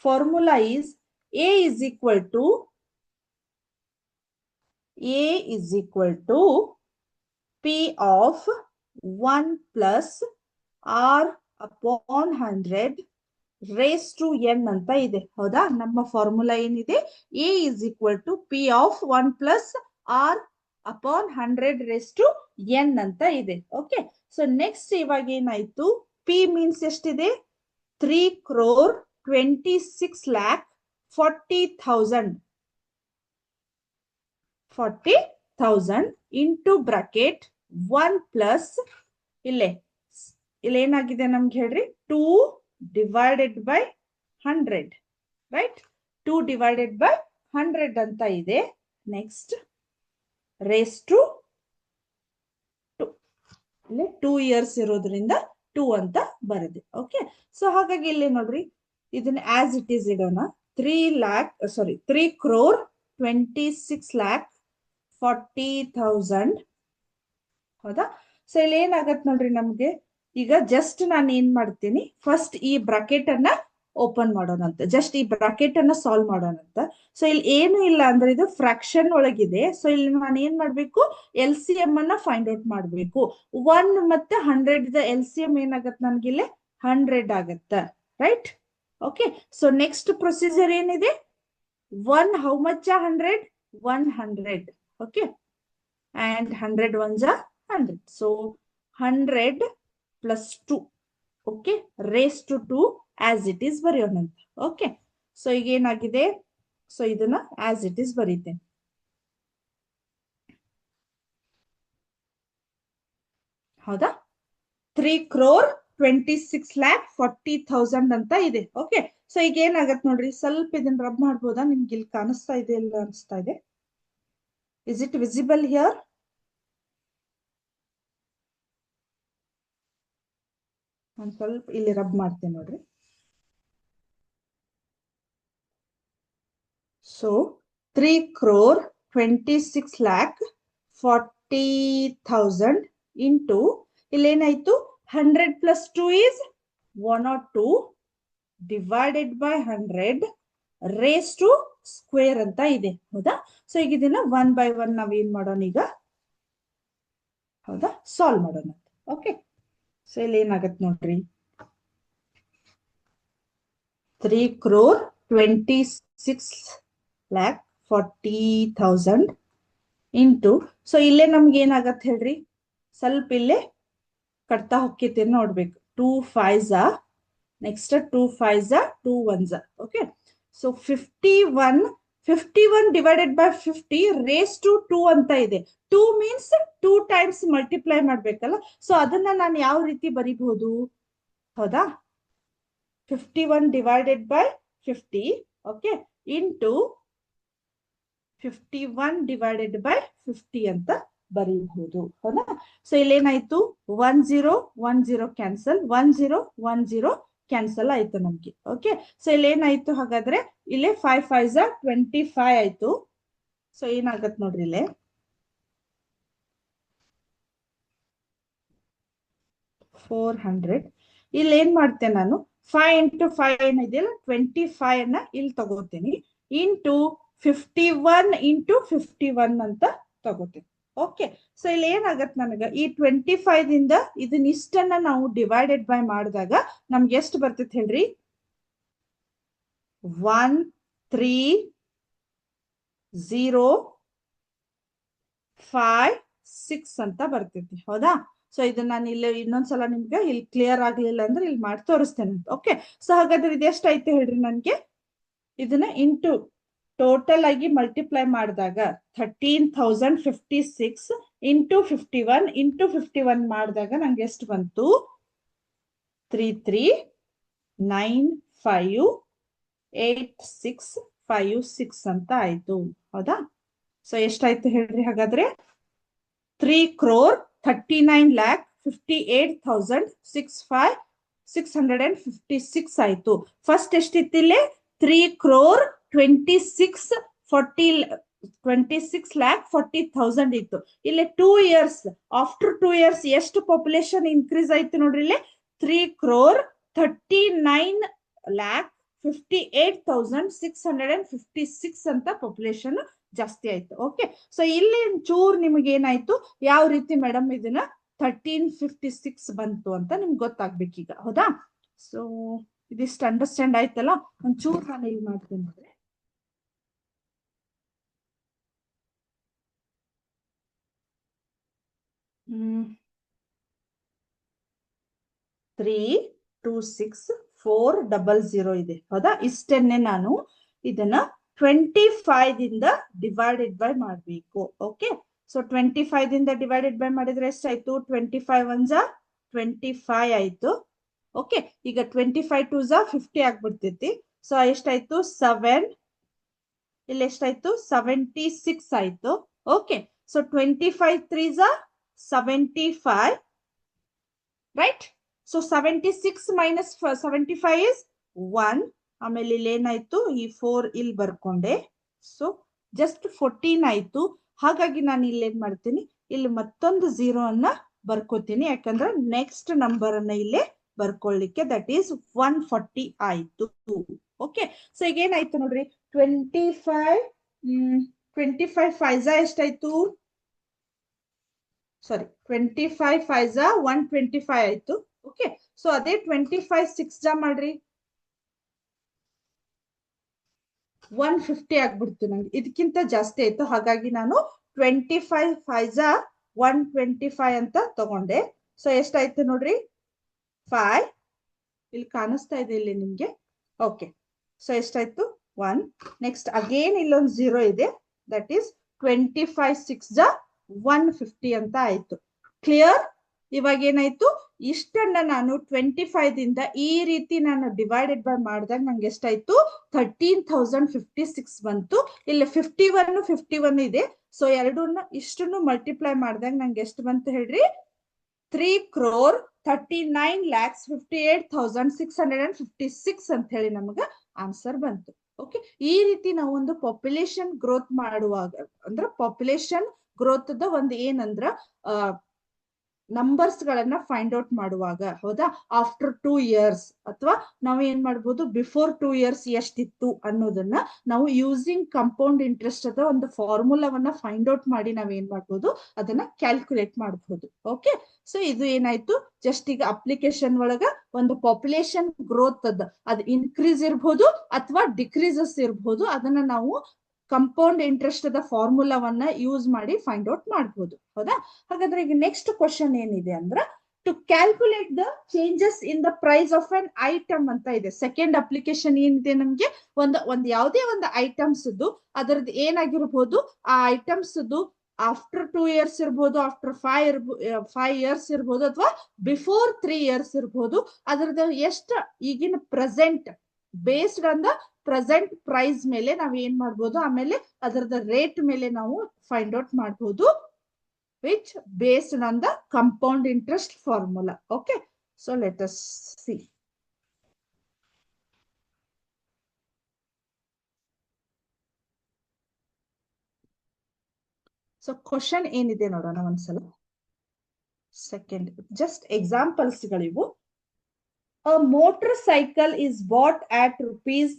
Formula is A is equal to P of 1 plus R upon 100 raised to n ಅಂತ ಇದೆ. ಹೌದಾ, ನಮ್ಮ ಫಾರ್ಮುಲಾ ಏನಿದೆ, A is equal to P of 1 plus R upon 100 raised to n ಅಂತ ಇದೆ. ಓಕೆ, ಸೊ ನೆಕ್ಸ್ಟ್ ಇವಾಗ ಏನಾಯ್ತು, P ಮೀನ್ಸ್ ಎಷ್ಟಿದೆ, 3,26,40,000 ಇಂಟು ಬ್ರಾಕೆಟ್ 1 ಪ್ಲಸ್ ಇಲ್ಲೇನಾಗಿದೆ ನಮ್ಗೆ ಹೇಳ್ರಿ, 2 divided by 100, right? 2 divided by 100 ಅಂತ ಇದೆ. ನೆಕ್ಸ್ಟ್ raised to 2, ಇಲ್ಲಿ 2 years ಇರೋದ್ರಿಂದ 2 ಅಂತ ಬರದೆ. ಓಕೆ, ಸೊ ಹಾಗಾಗಿ ಇಲ್ಲಿ ನೋಡ್ರಿ, ಇದನ್ನ ಆಸ್ ಇಟ್ ಈಸ್ ಇಡೋಣ. 3,26,40,000 ಹೌದಾ. ಸೊ ಇಲ್ಲಿ ಏನಾಗತ್ ನೋಡ್ರಿ, ನಮ್ಗೆ ಈಗ ಜಸ್ಟ್ ನಾನು ಏನ್ ಮಾಡ್ತೀನಿ, ಫಸ್ಟ್ ಈ ಬ್ರಾಕೆಟ್ ಅನ್ನ ಓಪನ್ ಮಾಡೋಣ ಅಂತ, ಜಸ್ಟ್ ಈ ಬ್ರಾಕೆಟ್ ಅನ್ನ ಸಾಲ್ವ್ ಮಾಡೋಣ ಅಂತ. ಸೊ ಇಲ್ಲಿ ಏನು ಇಲ್ಲ ಅಂದ್ರೆ ಇದು ಫ್ರಾಕ್ಷನ್ ಒಳಗಿದೆ. ಸೊ ಇಲ್ಲಿ ನಾನು ಏನ್ ಮಾಡ್ಬೇಕು, LCM ಅನ್ನ ಫೈಂಡ್ ಔಟ್ ಮಾಡ್ಬೇಕು. 1 ಮತ್ತೆ 100 LCM ಏನಾಗತ್ತೆ ನನ್ಗೆ ಇಲ್ಲಿ 100 ಆಗತ್ತ, right? Okay, so next procedure ಏನಿದೆ, 1 how much 100, 100, okay, and 100 ones are 100. So 100 plus 2, okay, raised to 2 as it is ಬರೆಯೋಣಂತ. ಓಕೆ, ಸೊ ಈಗ ಏನಾಗಿದೆ, ಸೊ ಇದನ್ನ as it is ಬರೀತೇನೆ. ಹೌದಾ, 3,26,40,000 ಅಂತ ಇದೆ. ಓಕೆ, ಸೊ ಈಗ ಏನಾಗತ್ ನೋಡ್ರಿ, ಸ್ವಲ್ಪ ಇದನ್ನ ರಬ್ ಮಾಡ್ಬೋದಾ, ನಿಮ್ಗೆ ಇಲ್ಲಿ ಕಾಣಿಸ್ತಾ ಇದೆ ಇಲ್ಲ ಅನಿಸ್ತಾ ಇದೆ? Is it visible here? ಒಂದ್ ಸ್ವಲ್ಪ ಇಲ್ಲಿ ರಬ್ ಮಾಡ್ತೇನೆ ನೋಡ್ರಿ. ಸೊ 3,26,40,000 ಇಂಟು ಇಲ್ಲೇನಾಯ್ತು, 100 plus 2 is 102 divided by 100 raised to square ಅಂತ ಇದೆ. ಹೌದಾ, ಸೊ ಈಗ ಇದನ್ನ 1 by 1 ನಾವ್ ಏನ್ ಮಾಡೋಣ ಈಗ, ಹೌದಾ, ಸಾಲ್ವ್ ಮಾಡೋಣ. ಓಕೆ, ಸೊ ಇಲ್ಲಿ ಏನಾಗತ್ತೆ ನೋಡ್ರಿ, 3,26,40,000 ಇಂಟು, ಸೊ ಇಲ್ಲೇ ನಮ್ಗೆ ಏನಾಗತ್ತೆ ಹೇಳ್ರಿ, ಸ್ವಲ್ಪ ಇಲ್ಲೇ ಕಟ್ತಾ ಹೋಗ್ತೇನೆ ನೋಡ್ಬೇಕು. 2 5s, next 2 5s, 2 1s. Okay, so 51 divided by 50 raised to 2 ಅಂತ ಇದೆ. 2 ಮೀನ್ಸ್ 2 ಟೈಮ್ಸ್ ಮಲ್ಟಿಪ್ಲೈ ಮಾಡ್ಬೇಕಲ್ಲ, ಸೊ ಅದನ್ನ ನಾನು ಯಾವ ರೀತಿ ಬರೀಬಹುದು, ಹೌದಾ, 51 divided by 50, okay, into 51 divided by 50 ಅಂತ ಬರೀಬಹುದು. ಹೌದಾ, ಸೊ ಇಲ್ಲೇನಾಯ್ತು, 1 0 1 0 ಕ್ಯಾನ್ಸಲ್, 1 0 1 0 ಕ್ಯಾನ್ಸಲ್ ಆಯ್ತು ನಮ್ಗೆ. ಓಕೆ, ಸೊ ಇಲ್ಲಿ ಏನಾಯ್ತು ಹಾಗಾದ್ರೆ, ಇಲ್ಲಿ 5 5 25 ಆಯ್ತು. ಸೊ ಏನಾಗತ್ ನೋಡ್ರಿ ಇಲ್ಲಿ 400. ಇಲ್ಲಿ ಏನ್ ಮಾಡ್ತೇನೆ ನಾನು, 5 ಇಂಟು 5 ಏನಿದೆಯಲ್ಲ 25 ಅನ್ನ ಇಲ್ಲಿ ತಗೋತೀನಿ, ಇಂಟು 51 ಇಂಟು 51 ಅಂತ ತಗೋತೀನಿ. ಓಕೆ, ಸೊ ಇಲ್ಲಿ ಏನಾಗತ್ ನನಗ, ಈ 25 ದಿಂದ ಇದನ್ನ ಇಷ್ಟನ್ನ ನಾವು ಡಿವೈಡೆಡ್ ಬೈ ಮಾಡಿದಾಗ ನಮ್ಗೆ ಎಷ್ಟು ಬರ್ತೈತೆ ಹೇಳ್ರಿ, 1 3 0 5 6 ಅಂತ ಬರ್ತೈತಿ. ಹೌದಾ? ಸೊ ಇದನ್ನ ನಾನು ಇಲ್ಲಿ ಇನ್ನೊಂದ್ಸಲ ನಿಮ್ಗೆ ಇಲ್ಲಿ ಕ್ಲಿಯರ್ ಆಗ್ಲಿಲ್ಲ ಅಂದ್ರೆ ಇಲ್ಲಿ ಮಾಡಿ ತೋರಿಸ್ತೇನೆ. ಓಕೆ, ಸೊ ಹಾಗಾದ್ರೆ ಇದು ಎಷ್ಟಾಯ್ತು ಹೇಳ್ರಿ, ನನ್ಗೆ ಇದನ್ನ ಇಂಟು ಟೋಟಲ್ ಆಗಿ ಮಲ್ಟಿಪ್ಲೈ ಮಾಡಿದಾಗ 13,056 ಇಂಟು 51 ಇಂಟು 51 ಮಾಡಿದಾಗ ನಂಗೆ ಎಷ್ಟು ಬಂತು, 33,958,656 ಅಂತ ಆಯ್ತು. ಹೌದಾ? ಸೊ ಎಷ್ಟಾಯ್ತು ಹೇಳ್ರಿ ಹಾಗಾದ್ರೆ, 3,39,58,656 ಆಯ್ತು. ಫಸ್ಟ್ ಎಷ್ಟಿತ್ತಿಲ್ಲೇ 3,26,40,26,40,000 ಇತ್ತು. ಇಲ್ಲಿ 2 years, ಆಫ್ಟರ್ 2 years ಎಷ್ಟು ಪಾಪ್ಯುಲೇಷನ್ ಇನ್ಕ್ರೀಸ್ ಆಯ್ತು ನೋಡ್ರಿ, ಇಲ್ಲಿ 3,39,58,656 ಅಂತ ಪಾಪ್ಯುಲೇಷನ್ ಜಾಸ್ತಿ ಆಯ್ತು. ಓಕೆ, ಸೊ ಇಲ್ಲಿ ಚೂರ್ ನಿಮ್ಗೆ ಏನಾಯ್ತು, ಯಾವ ರೀತಿ ಮೇಡಮ್ ಇದನ್ನ 1356 ಬಂತು ಅಂತ ನಿಮ್ಗೆ ಗೊತ್ತಾಗ್ಬೇಕೀಗ. ಹೌದಾ? ಸೊ ಇದಿಷ್ಟು ಅಂಡರ್ಸ್ಟ್ಯಾಂಡ್ ಆಯ್ತಲ್ಲ, ಒಂಚೂರ್ ನಾನು ಇಲ್ಲಿ ಮಾಡ್ತೇನೆ ಅಂದ್ರೆ, ಹ್ಮ್ 3,2,6,4,0,0 ಇದೆ. ಹೌದಾ? ಇಷ್ಟನ್ನೇ ನಾನು ಇದನ್ನ 25 ದಿಂದ ಡಿವೈಡೆಡ್ ಬೈ ಮಾಡ್ಬೇಕು. ಓಕೆ, ಸೊ 25 ದಿಂದ ಡಿವೈಡೆಡ್ ಬೈ ಮಾಡಿದ್ರೆ ಎಷ್ಟಾಯ್ತು, 25 1 25 ಆಯ್ತು. ಓಕೆ, ಈಗ 25 2 50 ಆಗ್ಬಿಡ್ತೈತಿ. ಸೊ ಎಷ್ಟಾಯ್ತು, 7, ಇಲ್ಲಿ ಎಷ್ಟಾಯ್ತು 76 ಆಯ್ತು. Okay, so 25 3 75, right? So 76 minus 75 is 1. ಆಮೇಲೆ ಇಲ್ಲಿ ಏನಾಯ್ತು, ಈ 4 ಇಲ್ಲಿ ಬರ್ಕೊಂಡೆ, ಸೊ ಜಸ್ಟ್ 14 ಆಯ್ತು. ಹಾಗಾಗಿ ನಾನು ಇಲ್ಲಿ ಏನ್ ಮಾಡ್ತೀನಿ, ಇಲ್ಲಿ ಮತ್ತೊಂದು 0 ಅನ್ನ ಬರ್ಕೋತೀನಿ, ಯಾಕಂದ್ರೆ ನೆಕ್ಸ್ಟ್ ನಂಬರ್ ಅನ್ನ ಇಲ್ಲಿ ಬರ್ಕೊಳ್ಳಿಕ್ಕೆ, ದಟ್ ಈಸ್ 140 ಆಯ್ತು. ಓಕೆ, ಸೊ ಈಗ ಏನಾಯ್ತು ನೋಡ್ರಿ, 25 5 ಎಷ್ಟಾಯ್ತು, ಸಾರಿ 25 5 125 ಆಯ್ತು. ಓಕೆ, ಸೊ ಅದೇ 25 6 ಮಾಡ್ರಿ 150 ಆಗ್ಬಿಡ್ತು. ನಂಗೆ ಇದಕ್ಕಿಂತ ಜಾಸ್ತಿ ಆಯ್ತು, ಹಾಗಾಗಿ ನಾನು 25 5 125 ಅಂತ ತಗೊಂಡೆ. ಸೊ ಎಷ್ಟಾಯ್ತು ನೋಡ್ರಿ, 5, ಇಲ್ಲಿ ಕಾಣಿಸ್ತಾ ಇದೆ ಇಲ್ಲಿ ನಿಮ್ಗೆ. ಓಕೆ, ಸೊ ಎಷ್ಟಾಯ್ತು 1. ನೆಕ್ಸ್ಟ್ ಅಗೇನ್ ಇಲ್ಲೊಂದು 0 ಇದೆ, ದಟ್ ಈಸ್ 25 6 150 ಅಂತ ಆಯ್ತು. ಕ್ಲಿಯರ್? ಇವಾಗ ಏನಾಯ್ತು, ಇಷ್ಟನ್ನ ನಾನು 25 ದಿಂದ ಈ ರೀತಿ ನಾನು ಡಿವೈಡೆಡ್ ಬೈ ಮಾಡಿದಾಗ ನಂಗೆ ಎಷ್ಟಾಯ್ತು, 13,056 ಬಂತು. ಇಲ್ಲಿ 51 51 ಇದೆ, ಸೊ ಎರಡನ್ನ ಇಷ್ಟನ್ನು ಮಲ್ಟಿಪ್ಲೈ ಮಾಡಿದಾಗ ನಂಗೆ ಎಷ್ಟು ಬಂತು ಹೇಳ್ರಿ, 3,39,58,656 ಅಂತ ಹೇಳಿ ನಮಗ ಆನ್ಸರ್ ಬಂತು. ಓಕೆ, ಈ ರೀತಿ ನಾವು ಒಂದು ಪಾಪ್ಯುಲೇಷನ್ ಗ್ರೋತ್ ಮಾಡುವಾಗ, ಅಂದ್ರೆ ಪಾಪ್ಯುಲೇಷನ್ ಗ್ರೋತ್ ಒಂದು ಏನಂದ್ರ ನಂಬರ್ಸ್ ಗಳನ್ನ ಫೈಂಡ್ ಔಟ್ ಮಾಡುವಾಗ, ಹೌದಾ, ಆಫ್ಟರ್ 2 years ಅಥವಾ ನಾವು ಏನ್ ಮಾಡ್ಬೋದು, ಬಿಫೋರ್ 2 years ಎಷ್ಟಿತ್ತು ಅನ್ನೋದನ್ನ ನಾವು ಯೂಸಿಂಗ್ ಕಂಪೌಂಡ್ ಇಂಟ್ರೆಸ್ಟ್ ಅದ ಒಂದು ಫಾರ್ಮುಲಾವನ್ನ ಫೈಂಡ್ ಔಟ್ ಮಾಡಿ ನಾವ್ ಏನ್ ಮಾಡ್ಬೋದು, ಅದನ್ನ ಕ್ಯಾಲ್ಕುಲೇಟ್ ಮಾಡಬಹುದು. ಓಕೆ, ಸೊ ಇದು ಏನಾಯ್ತು, ಜಸ್ಟ್ ಈಗ ಅಪ್ಲಿಕೇಶನ್ ಒಳಗ ಒಂದು ಪಾಪ್ಯುಲೇಷನ್ ಗ್ರೋತ್ ಅದ್ ಇನ್ಕ್ರೀಸ್ ಇರ್ಬೋದು ಅಥವಾ ಡಿಕ್ರೀಸಸ್ ಇರ್ಬೋದು, ಅದನ್ನ ನಾವು ಕಂಪೌಂಡ್ ಇಂಟ್ರೆಸ್ಟ್ ಅದ ಫಾರ್ಮುಲಾವನ್ನ ಯೂಸ್ ಮಾಡಿ ಫೈಂಡ್ ಔಟ್ ಮಾಡಬಹುದು. ಹೌದಾ? ಹಾಗಾದ್ರೆ ಈಗ ನೆಕ್ಸ್ಟ್ ಕ್ವಶನ್ ಏನಿದೆ ಅಂದ್ರ, to calculate the changes in the price of an item ಅಂತ ಇದೆ. ಸೆಕೆಂಡ್ ಅಪ್ಲಿಕೇಶನ್ ಏನಿದೆ, ನಮ್ಗೆ ಒಂದ್ ಯಾವುದೇ ಒಂದು ಐಟಮ್ಸ್ ಅದರದ್ದು ಏನಾಗಿರ್ಬೋದು, ಆ ಐಟಮ್ಸ್ ಆಫ್ಟರ್ 2 years ಇರ್ಬೋದು, ಆಫ್ಟರ್ 5 years ಇರ್ಬೋದು, ಅಥವಾ ಬಿಫೋರ್ 3 years ಇರ್ಬೋದು, ಅದರದ್ದು ಎಷ್ಟು ಈಗಿನ present based on the present price ಮೇಲೆ ನಾವ್ ಏನ್ ಮಾಡ್ಬೋದು, ಆಮೇಲೆ ಅದರದ ರೇಟ್ ಮೇಲೆ ನಾವು ಫೈಂಡ್ ಔಟ್ ಮಾಡಬಹುದು, which based on the compound interest formula. Okay, so let us see. So question ಏನಿದೆ ನೋಡೋಣ ಒಂದ್ಸಲ. ಸೆಕೆಂಡ್ ಜಸ್ಟ್ ಎಕ್ಸಾಂಪಲ್ಸ್ ಗಳಿವು. A motorcycle is bought at rupees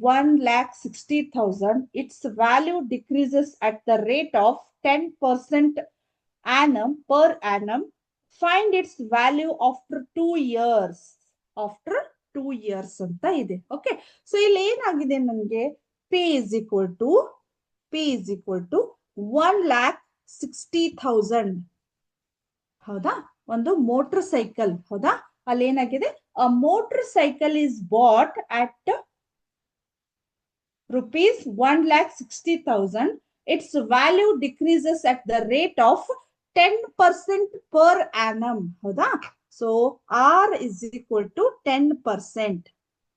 1,60,000. Its value decreases at the rate of 10% annum per annum. Find its value after 2 years. After 2 years ಅಂತ ಇದೆ. Okay, so ಇಲ್ಲಿ ಏನಾಗಿದೆ ನನಗೆ P is equal to 1,60,000. ಹೌದಾ, ಒಂದು motor cycle. ಹೌದಾ, ಅಲ್ಲಿ ಏನಾಗಿದೆ, a motorcycle is bought at rupees 1,60,000. Its value decreases at the rate of 10% per annum. ಹೌದಾ, so R is equal to 10%.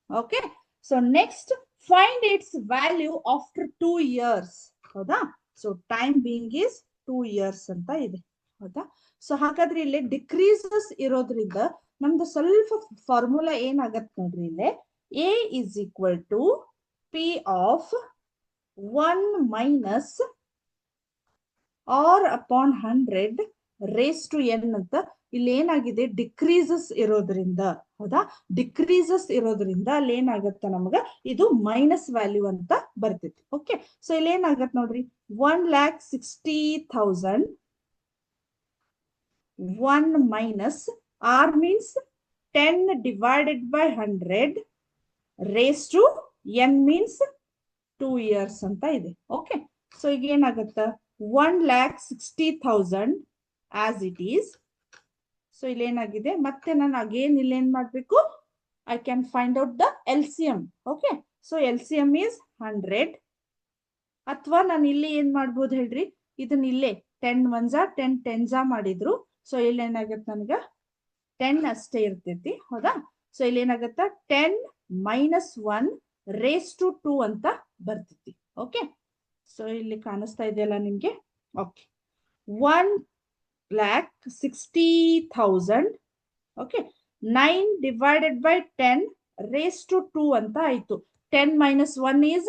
Okay, so next find its value after 2 years. ಹೌದಾ, so time being is 2 years ಅಂತ ಇದೆ. ಹೌದಾ, so ಹಾಗಾದ್ರೆ ಇಲ್ಲಿ decreases ಇರೋದ್ರಿಂದ ನಮ್ದು ಸ್ವಲ್ಪ ಫಾರ್ಮುಲಾ ಏನಾಗತ್ತೆ ನೋಡ್ರಿ. ಇಲ್ಲಿ A is equal to P of 1 minus R upon 100 raised to n ಅಂತ. ಇಲ್ಲಿ ಏನಾಗಿದೆ, ಡಿಕ್ರೀಸಸ್ ಇರೋದ್ರಿಂದ. ಹೌದಾ, ಡಿಕ್ರೀಸಸ್ ಇರೋದ್ರಿಂದ ಅಲ್ಲಿ ಏನಾಗತ್ತ ನಮ್ಗ ಇದು ಮೈನಸ್ ವ್ಯಾಲ್ಯೂ ಅಂತ ಬರ್ತೈತಿ. ಓಕೆ, ಸೊ ಇಲ್ಲಿ ಏನಾಗತ್ ನೋಡ್ರಿ, 1,60,000 1 minus R means 10 divided by 100 raised to n means 2 years ಅಂತ ಇದೆ. ಓಕೆ, ಸೊ ಈಗ ಏನಾಗತ್ತ 1,60,000 as it is. ಸೊ ಇಲ್ಲಿ ಏನಾಗಿದೆ, ಮತ್ತೆ ನಾನು ಅಗೇನ್ ಇಲ್ಲಿ ಏನ್ ಮಾಡ್ಬೇಕು, I can find out the LCM. Okay, so LCM is 100. ಅಥವಾ ನಾನು ಇಲ್ಲಿ ಏನ್ ಮಾಡ್ಬೋದು ಹೇಳ್ರಿ, ಇದನ್ನ ಇಲ್ಲೇ 10 1s 10 10s ಮಾಡಿದ್ರು. ಸೊ ಇಲ್ಲಿ ಏನಾಗತ್ತೆ, ನನ್ಗ 10 ಅಷ್ಟೇ ಇರ್ತೈತಿ. ಹೌದಾ, ಸೊ ಇಲ್ಲಿ ಏನಾಗತ್ತ 10 minus 1 raised to 2 ಅಂತ ಬರ್ತೈತಿ. ಓಕೆ, ಸೊ ಇಲ್ಲಿ ಕಾಣಿಸ್ತಾ ಇದೆಯಲ್ಲ ನಿಮ್ಗೆ. Okay, 1,60,000. Okay, 9 divided by 10 raised to 2 ಅಂತ ಆಯ್ತು. 10 minus 1 is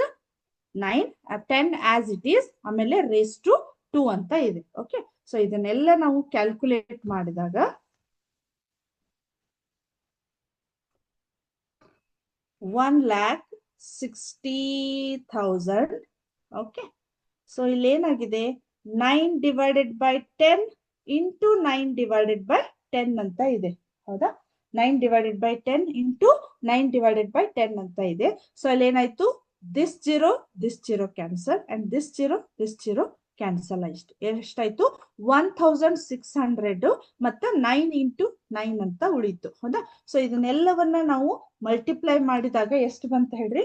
9, 10 as it is, ಆಮೇಲೆ raised to 2 ಅಂತ ಇದೆ. ಓಕೆ, ಸೊ ಇದನ್ನೆಲ್ಲ ನಾವು ಕ್ಯಾಲ್ಕುಲೇಟ್ ಮಾಡಿದಾಗ 1,60,000. ಓಕೆ, ಸೊ ಇಲ್ಲಿ ಏನಾಗಿದೆ, 9 divided by 10 into 9 divided by 10 ಅಂತ ಇದೆ. ಹೌದಾ, 9 divided by 10 into 9 divided by 10 ಅಂತ ಇದೆ. ಸೊ ಅಲ್ಲಿ ಏನಾಯ್ತು, this 0 cancel and this 0 cancel. ಎಷ್ಟಾಯ್ತು, 1,600 ಮತ್ತೆ 9 into 9 ಅಂತ ಉಳಿತು. ಹೌದಾ, ಸೊ ಇದನ್ನೆಲ್ಲವನ್ನ ನಾವು ಮಲ್ಟಿಪ್ಲೈ ಮಾಡಿದಾಗ ಎಷ್ಟು ಬಂತ ಹೇಳ್ರಿ,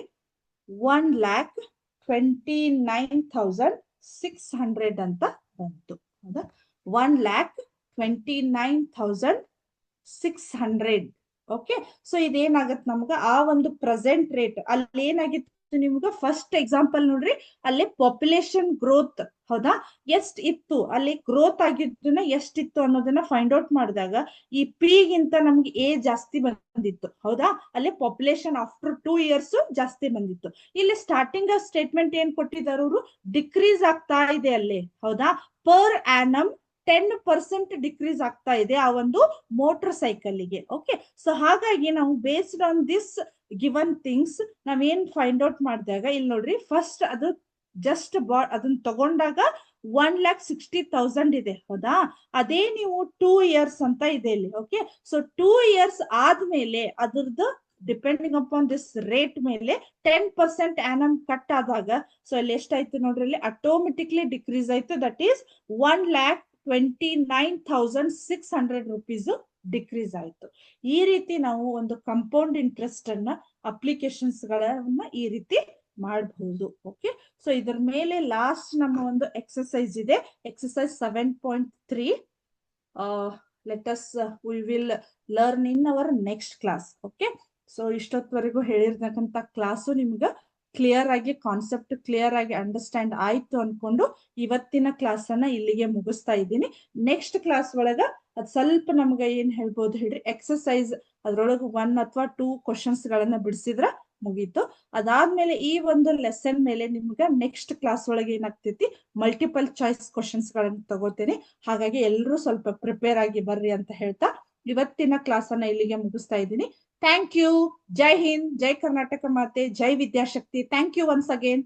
1,29,600 ಅಂತ ಬಂತು. ಹೌದಾ, 1,29,600. ಓಕೆ, ಸೊ ಇದೇನಾಗತ್ತೆ ನಮ್ಗ ಆ ಒಂದು ಪ್ರೆಸೆಂಟ್ ರೇಟ್. ಅಲ್ಲಿ ಏನಾಗಿತ್ತು ನಿಮ್ಗ ಫಸ್ಟ್ ಎಕ್ಸಾಂಪಲ್ ನೋಡ್ರಿ, ಅಲ್ಲಿ ಪಾಪ್ಯುಲೇಷನ್ ಗ್ರೋತ್. ಹೌದಾ, ಎಷ್ಟ್ ಇತ್ತು ಅಲ್ಲಿ ಗ್ರೋತ್ ಆಗಿದ್ದನ್ನ ಎಷ್ಟಿತ್ತು ಅನ್ನೋದನ್ನ ಫೈಂಡ್ ಔಟ್ ಮಾಡಿದಾಗ ಈ ಪಿ ಗಿಂತ ನಮ್ಗೆ ಎ ಜಾಸ್ತಿ ಬಂದಿತ್ತು. ಹೌದಾ, ಅಲ್ಲಿ ಪಾಪ್ಯುಲೇಷನ್ ಆಫ್ಟರ್ 2 years ಜಾಸ್ತಿ ಬಂದಿತ್ತು. ಇಲ್ಲಿ ಸ್ಟಾರ್ಟಿಂಗ್ ಸ್ಟೇಟ್ಮೆಂಟ್ ಏನ್ ಕೊಟ್ಟಿದ್ದಾರೆ ಅವರು, ಡಿಕ್ರೀಸ್ ಆಗ್ತಾ ಇದೆ ಅಲ್ಲಿ. ಹೌದಾ, ಪರ್ ಆನಮ್ 10% ಡಿಕ್ರೀಸ್ ಆಗ್ತಾ ಇದೆ ಆ ಒಂದು ಮೋಟರ್ ಸೈಕಲ್ಗೆ. ಓಕೆ, ಸೊ ಹಾಗಾಗಿ ನಾವು based on this given things ನಾವೇನ್ ಫೈಂಡ್ ಔಟ್ ಮಾಡಿದಾಗ ಇಲ್ಲಿ ನೋಡ್ರಿ, ಫಸ್ಟ್ ಅದು ಜಸ್ಟ್ ಅದನ್ನ ತಗೊಂಡಾಗ 1,60,000 ಇದೆ. ಹೌದಾ, ಅದೇ ನೀವು 2 years ಅಂತ ಇದೆ ಇಲ್ಲಿ. ಓಕೆ, ಸೊ 2 years ಆದ್ಮೇಲೆ ಅದ್ರದ್ದು ಡಿಪೆಂಡಿಂಗ್ ಅಪಾನ್ ದಿಸ್ ರೇಟ್ ಮೇಲೆ 10% ಆನಮ್ ಕಟ್ ಆದಾಗ ಸೊ ಅಲ್ಲಿ ಎಷ್ಟಾಯ್ತು ನೋಡ್ರಿ, ಅಲ್ಲಿ ಆಟೋಮೆಟಿಕ್ಲಿ ಡಿಕ್ರೀಸ್ ಆಯ್ತು. ದಟ್ ಈಸ್ 1,29,600 rupees ಡಿಕ್ರೀಸ್ ಆಯ್ತು. ಈ ರೀತಿ ನಾವು ಒಂದು ಕಂಪೌಂಡ್ ಇಂಟ್ರೆಸ್ಟ್ ಅನ್ನ ಅಪ್ಲಿಕೇಶನ್ಸ್ ಗಳನ್ನ ಈ ರೀತಿ ಮಾಡಬಹುದು. ಓಕೆ, ಸೊ ಇದ್ರ ಮೇಲೆ ಲಾಸ್ಟ್ ನಮ್ಮ ಒಂದು ಎಕ್ಸರ್ಸೈಸ್ ಇದೆ, exercise 7.3. Let us we will learn in our next class. Okay, so ಇಷ್ಟೊತ್ತವರೆಗೂ ಹೇಳಿರ್ತಕ್ಕಂಥ ಕ್ಲಾಸು ನಿಮ್ಗೆ ಕ್ಲಿಯರ್ ಆಗಿ ಕಾನ್ಸೆಪ್ಟ್ ಕ್ಲಿಯರ್ ಆಗಿ ಅಂಡರ್ಸ್ಟ್ಯಾಂಡ್ ಆಯ್ತು ಅನ್ಕೊಂಡು ಇವತ್ತಿನ ಕ್ಲಾಸ್ ಅನ್ನ ಇಲ್ಲಿಗೆ ಮುಗಿಸ್ತಾ ಇದ್ದೀನಿ. ನೆಕ್ಸ್ಟ್ ಕ್ಲಾಸ್ ಒಳಗ ಅದ್ ಸ್ವಲ್ಪ ನಮ್ಗೆ ಏನ್ ಹೇಳ್ಬೋದು ಹೇಳ್ರಿ, ಎಕ್ಸರ್ಸೈಸ್ ಅದ್ರೊಳಗೆ 1 ಅಥವಾ 2 ಕ್ವಶನ್ಸ್ ಗಳನ್ನ ಬಿಡಿಸಿದ್ರ ಮುಗೀತು. ಅದಾದ್ಮೇಲೆ ಈ ಒಂದು ಲೆಸನ್ ಮೇಲೆ ನಿಮ್ಗೆ ನೆಕ್ಸ್ಟ್ ಕ್ಲಾಸ್ ಒಳಗೆ ಏನಾಗ್ತೈತಿ, ಮಲ್ಟಿಪಲ್ ಚಾಯ್ಸ್ ಕ್ವಶನ್ಸ್ ಗಳನ್ನ ತಗೋತೀನಿ. ಹಾಗಾಗಿ ಎಲ್ರೂ ಸ್ವಲ್ಪ ಪ್ರಿಪೇರ್ ಆಗಿ ಬರ್ರಿ ಅಂತ ಹೇಳ್ತಾ ಇವತ್ತಿನ ಕ್ಲಾಸ್ ಅನ್ನ ಇಲ್ಲಿಗೆ ಮುಗಿಸ್ತಾ ಇದ್ದೀನಿ. Thank you. ಜೈ ಹಿಂದ್, ಜೈ ಕರ್ನಾಟಕ ಮಾತೆ, Jai Vidyashakti. Thank you once again.